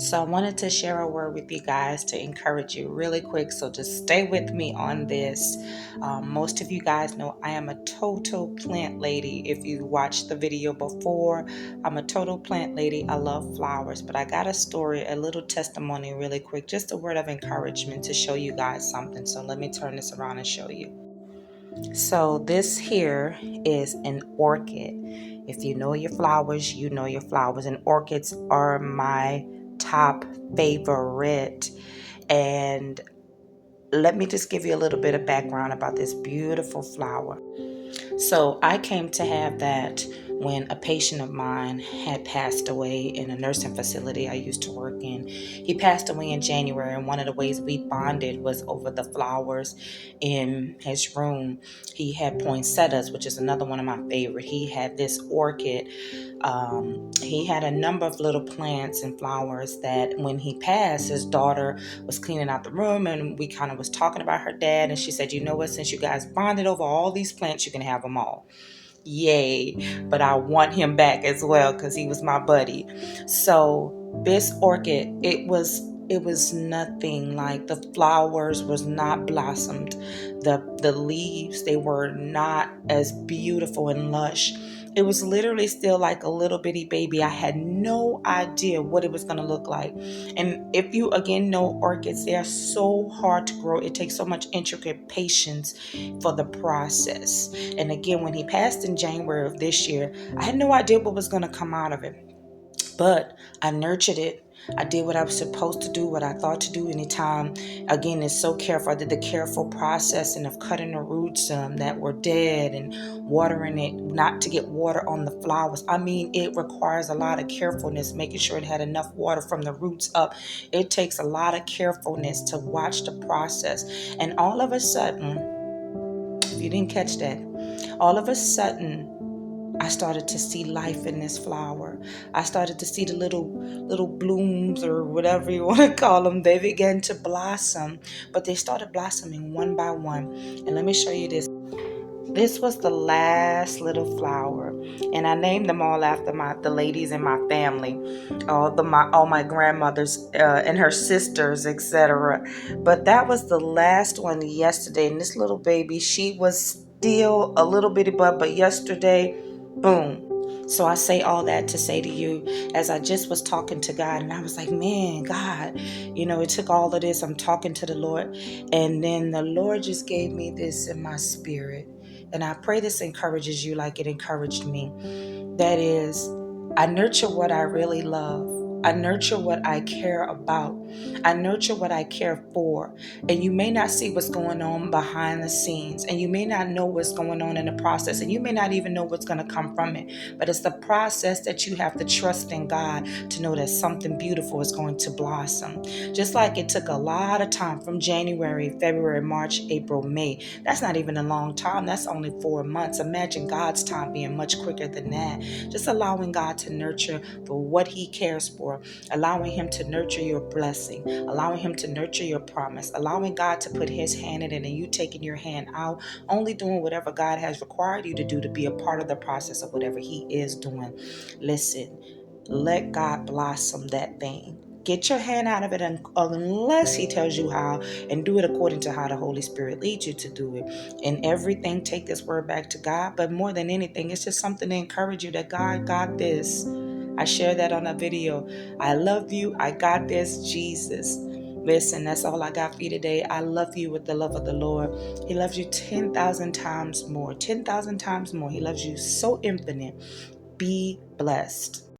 So I wanted to share a word with you guys to encourage you really quick. So just stay with me on this. Most of you guys know I am a total plant lady. If you watched the video before, I'm a total plant lady. I love flowers, but I got a story, a little testimony really quick, just a word of encouragement to show you guys something. So let me turn this around and show you. So this here is an orchid. If you know your flowers, you know your flowers. And orchids are my top favorite. And let me just give you a little bit of background about this beautiful flower. So I came to have that when a patient of mine had passed away in a nursing facility I used to work in. He passed away in January, and one of the ways we bonded was over the flowers in his room. He had poinsettias, which is another one of my favorite. He had this orchid. He had a number of little plants and flowers that when he passed, his daughter was cleaning out the room, and we kind of was talking about her dad, and she said, you know what, since you guys bonded over all these plants, you can have them all. Yay. But I want him back as well because he was my buddy. So this orchid, it was nothing like, the flowers was not blossomed. The leaves, they were not as beautiful and lush. It was literally still like a little bitty baby. I had no idea what it was going to look like. And if you again know orchids, they are so hard to grow. It takes so much intricate patience for the process. And again, when he passed in January of this year, I had no idea what was going to come out of it. But I nurtured it. I did what I was supposed to do, what I thought to do anytime. Again, it's so careful. I did the careful processing of cutting the roots that were dead and watering it, not to get water on the flowers. I mean, it requires a lot of carefulness, making sure it had enough water from the roots up. It takes a lot of carefulness to watch the process. And all of a sudden, if you didn't catch that, all of a sudden, I started to see life in this flower. I started to see the little blooms, or whatever you want to call them. They began to blossom, but they started blossoming one by one. And let me show you this. This was the last little flower, and I named them all after the ladies in my family, all my grandmothers and her sisters, etc. But that was the last one yesterday, and this little baby, she was still a little bitty bud, but yesterday, boom. So I say all that to say to you, as I just was talking to God, and I was like, man, God, it took all of this. I'm talking to the Lord, and then the Lord just gave me this in my spirit. And I pray this encourages you like it encouraged me. That is, I nurture what I really love. I nurture what I care about. I nurture what I care for. And you may not see what's going on behind the scenes, and you may not know what's going on in the process, and you may not even know what's going to come from it. But it's the process that you have to trust in God to know that something beautiful is going to blossom. Just like it took a lot of time from January, February, March, April, May. That's not even a long time. That's only 4 months. Imagine God's time being much quicker than that. Just allowing God to nurture for what He cares for, allowing Him to nurture your blessing, allowing Him to nurture your promise, allowing God to put His hand in it and you taking your hand out, only doing whatever God has required you to do to be a part of the process of whatever He is doing. Listen, let God blossom that thing. Get your hand out of it unless He tells you how, and do it according to how the Holy Spirit leads you to do it. And everything, take this word back to God. But more than anything, it's just something to encourage you that God got this. I shared that on a video. I love you. I got this. Jesus. Listen, that's all I got for you today. I love you with the love of the Lord. He loves you 10,000 times more. 10,000 times more. He loves you so infinite. Be blessed.